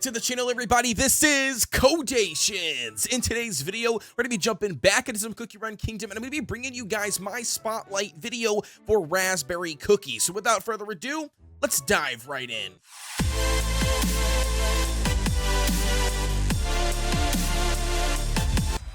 to the channel, everybody. This is Kodeations. In today's video, we're going to be jumping back into some Cookie Run Kingdom, and I'm going to be bringing you guys my spotlight video for Raspberry Cookie. So without further ado, let's dive right in.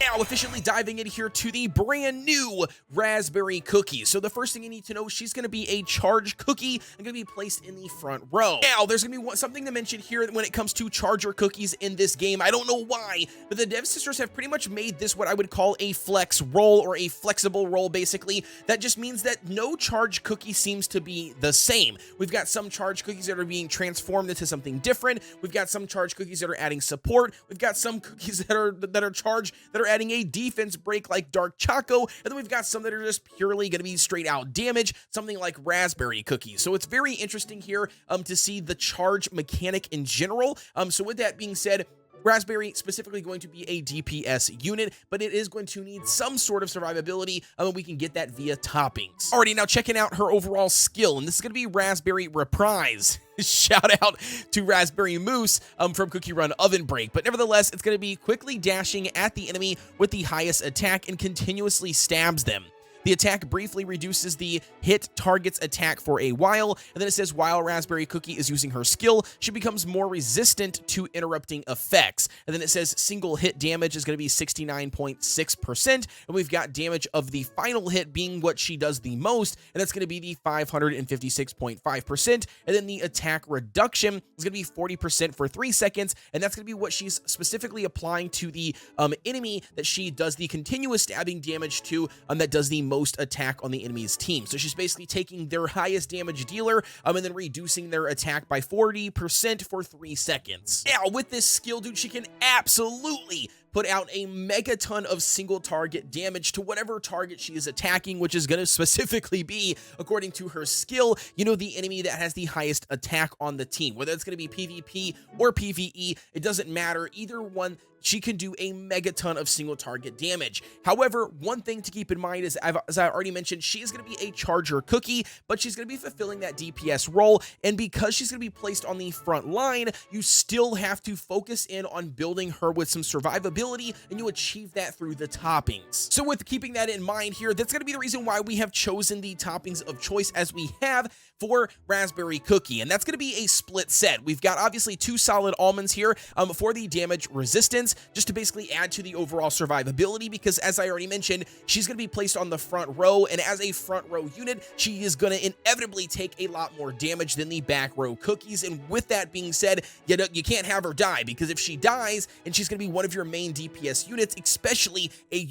Now, officially diving in here to the brand new Raspberry Cookie. So the first thing you need to know, she's going to be a charged cookie and going to be placed in the front row. Now, there's going to be something to mention here when it comes to charger cookies in this game. I don't know why, but the Dev Sisters have pretty much made this what I would call a flex role, or a flexible role, basically. That just means that no charged cookie seems to be the same. We've got some charged cookies that are being transformed into something different. We've got some charged cookies that are adding support. We've got some cookies that are charged that are adding a defense break like Dark Choco, and then we've got some that are just purely going to be straight out damage, something like Raspberry Cookie. So it's very interesting here to see the charge mechanic in general. So with that being said, Raspberry specifically going to be a DPS unit, but it is going to need some sort of survivability, and we can get that via Toppings. Alrighty, now checking out her overall skill, and this is going to be Raspberry Reprise. Shout out to Raspberry Moose from Cookie Run Oven Break, but nevertheless, it's going to be quickly dashing at the enemy with the highest attack and continuously stabs them. The attack briefly reduces the hit target's attack for a while, and then it says while Raspberry Cookie is using her skill, she becomes more resistant to interrupting effects. And then it says single hit damage is going to be 69.6%, and we've got damage of the final hit being what she does the most, and that's going to be the 556.5%, and then the attack reduction is going to be 40% for 3 seconds, and that's going to be what she's specifically applying to the enemy that she does the continuous stabbing damage to, that does the most attack on the enemy's team. So she's basically taking their highest damage dealer and then reducing their attack by 40% for 3 seconds. Now, with this skill, dude, she can absolutely put out a megaton of single target damage to whatever target she is attacking, which is going to specifically be, according to her skill, the enemy that has the highest attack on the team. Whether it's going to be PvP or PvE, it doesn't matter. Either one, she can do a megaton of single target damage. However, one thing to keep in mind is, as I already mentioned, she is going to be a charger cookie, but she's going to be fulfilling that DPS role, and because she's going to be placed on the front line, you still have to focus in on building her with some survivability, and you achieve that through the toppings. So with keeping that in mind here, that's going to be the reason why we have chosen the toppings of choice as we have for Raspberry Cookie, and that's going to be a split set. We've got obviously 2 solid almonds here for the damage resistance, just to basically add to the overall survivability, because as I already mentioned, she's going to be placed on the front row, and as a front row unit, she is going to inevitably take a lot more damage than the back row cookies. And with that being said, you can't have her die, because if she dies and she's going to be one of your main DPS units, especially a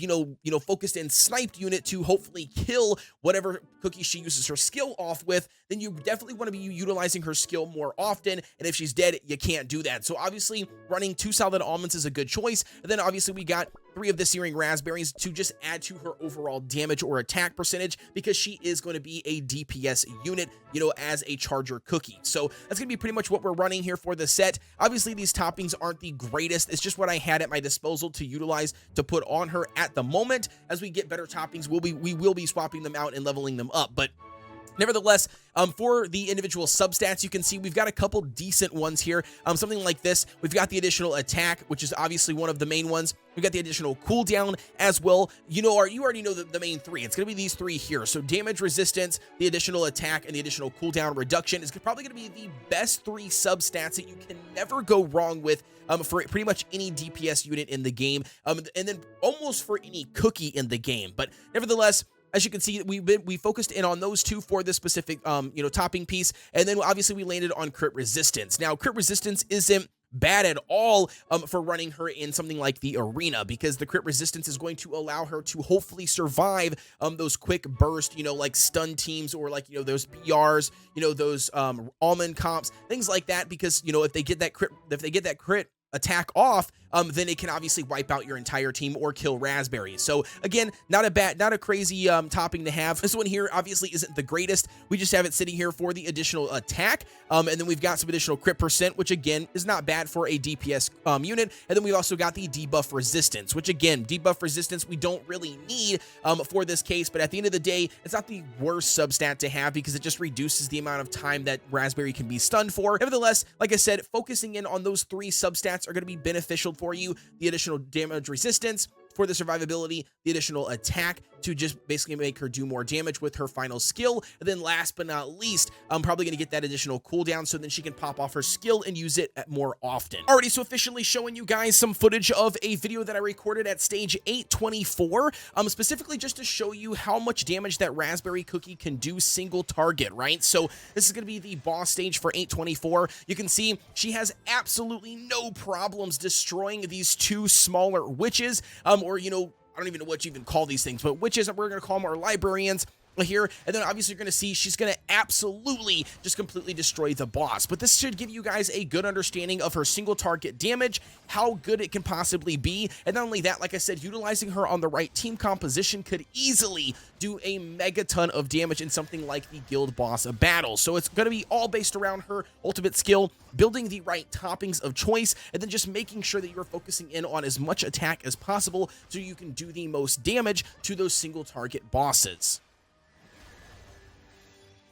focused and sniped unit to hopefully kill whatever cookie she uses her skill off with, then you definitely want to be utilizing her skill more often, and if she's dead, you can't do that. So obviously running 2 solid almonds is a good choice, and then obviously we got 3 of the searing raspberries to just add to her overall damage or attack percentage, because she is going to be a DPS unit, as a charger cookie. So that's going to be pretty much what we're running here for the set. Obviously, these toppings aren't the greatest. It's just what I had at my disposal to utilize to put on her at the moment. As we get better toppings, we will be swapping them out and leveling them up. But nevertheless, for the individual substats, you can see we've got a couple decent ones here. Something like this. We've got the additional attack, which is obviously one of the main ones. We've got the additional cooldown as well. You already know the main 3. It's going to be these 3 here. So damage resistance, the additional attack, and the additional cooldown reduction is probably going to be the best 3 substats that you can never go wrong with for pretty much any DPS unit in the game, and then almost for any cookie in the game. But nevertheless, as you can see, we focused in on those 2 for this specific, topping piece, and then obviously we landed on crit resistance. Now, crit resistance isn't bad at all for running her in something like the arena, because the crit resistance is going to allow her to hopefully survive those quick burst, like stun teams, or like, those PRs, those almond comps, things like that, because, if they get that crit attack off, then it can obviously wipe out your entire team or kill Raspberry. So again, not a crazy topping to have. This one here obviously isn't the greatest. We just have it sitting here for the additional attack, and then we've got some additional crit percent, which again is not bad for a DPS unit. And then we've also got the debuff resistance, which again, debuff resistance we don't really need for this case, but at the end of the day, it's not the worst substat to have because it just reduces the amount of time that Raspberry can be stunned for. Nevertheless, like I said, focusing in on those 3 substats are going to be beneficial for you. The additional damage resistance for the survivability, the additional attack to just basically make her do more damage with her final skill, and then last but not least, I'm probably going to get that additional cooldown so then she can pop off her skill and use it more often. Alrighty, so officially showing you guys some footage of a video that I recorded at stage 824, specifically just to show you how much damage that Raspberry Cookie can do single target, right? So this is going to be the boss stage for 824. You can see she has absolutely no problems destroying these 2 smaller witches, or, you know, I don't even know what you even call these things, but witches, we're going to call them our librarians here. And then obviously you're going to see she's going to absolutely just completely destroy the boss. But this should give you guys a good understanding of her single target damage, how good it can possibly be. And not only that, like I said, utilizing her on the right team composition could easily do a mega ton of damage in something like the guild boss battle. So it's going to be all based around her ultimate skill, building the right toppings of choice, and then just making sure that you're focusing in on as much attack as possible so you can do the most damage to those single target bosses.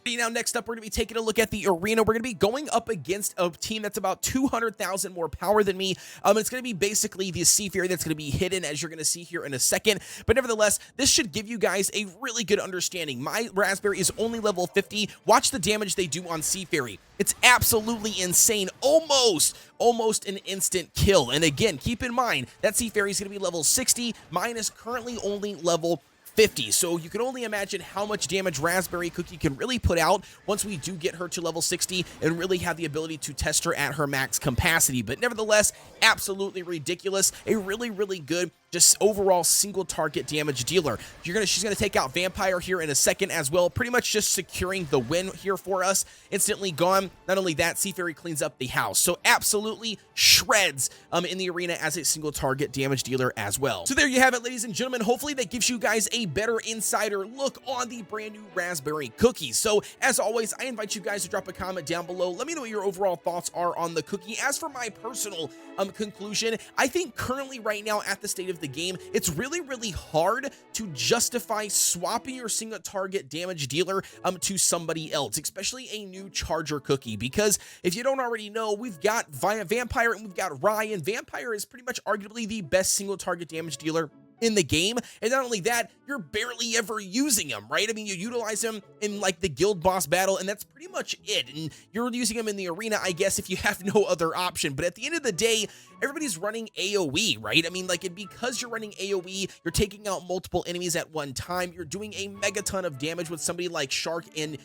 Now, next up, we're going to be taking a look at the arena. We're going to be going up against a team that's about 200,000 more power than me. It's going to be basically the Seafarer that's going to be hidden, as you're going to see here in a second. But nevertheless, this should give you guys a really good understanding. My Raspberry is only level 50. Watch the damage they do on Seafarer. It's absolutely insane. Almost an instant kill. And again, keep in mind that Seafarer is going to be level 60. Mine is currently only level 50. So you can only imagine how much damage Raspberry Cookie can really put out once we do get her to level 60 and really have the ability to test her at her max capacity. But nevertheless, absolutely ridiculous. A really, really good just overall single target damage dealer. She's gonna take out Vampire here in a second as well, pretty much just securing the win here for us. Instantly gone. Not only that, Seafarer cleans up the house. So absolutely shreds in the arena as a single target damage dealer as well. So there you have it, ladies and gentlemen. Hopefully that gives you guys a better insider look on the brand new Raspberry Cookie. So as always, I invite you guys to drop a comment down below. Let me know what your overall thoughts are on the cookie. As for my personal conclusion, I think currently right now at the state of the game, it's really, really hard to justify swapping your single target damage dealer to somebody else, especially a new charger cookie, because if you don't already know, we've got Vampire and we've got Ryan. Vampire is pretty much arguably the best single target damage dealer in the game, and not only that, you're barely ever using him, right? I mean, you utilize him in like the guild boss battle, and that's pretty much it. And you're using him in the arena, I guess, if you have no other option. But at the end of the day, everybody's running AoE, right? I mean, like, and because you're running AoE, you're taking out multiple enemies at one time. You're doing a megaton of damage with somebody like Shark and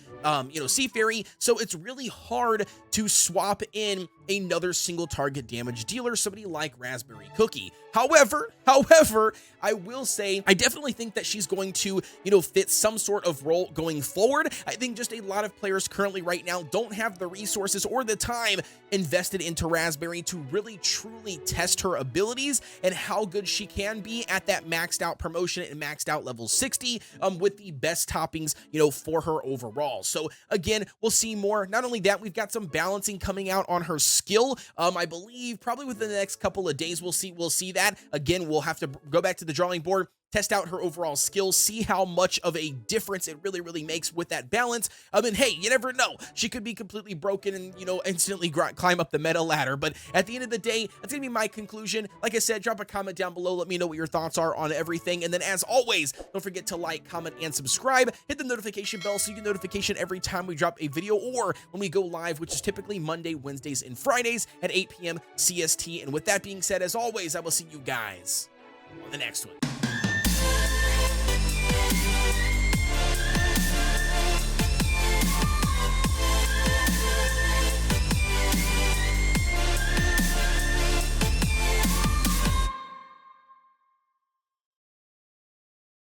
Seafarer. So it's really hard to swap in another single target damage dealer, somebody like Raspberry Cookie. However, I will say, I definitely think that she's going to, fit some sort of role going forward. I think just a lot of players currently right now don't have the resources or the time invested into Raspberry to really truly test her abilities and how good she can be at that maxed out promotion and maxed out level 60 with the best toppings, for her overall. So again, we'll see more. Not only that, we've got some balancing coming out on her skill. I believe probably within the next couple of days, we'll see that. Again, we'll have to go back to the drawing board, test out her overall skills, see how much of a difference it really, really makes with that balance. And hey, you never know. She could be completely broken and, instantly climb up the meta ladder. But at the end of the day, that's going to be my conclusion. Like I said, drop a comment down below. Let me know what your thoughts are on everything. And then as always, don't forget to like, comment, and subscribe. Hit the notification bell so you get notification every time we drop a video or when we go live, which is typically Monday, Wednesdays, and Fridays at 8 p.m. CST. And with that being said, as always, I will see you guys on the next one.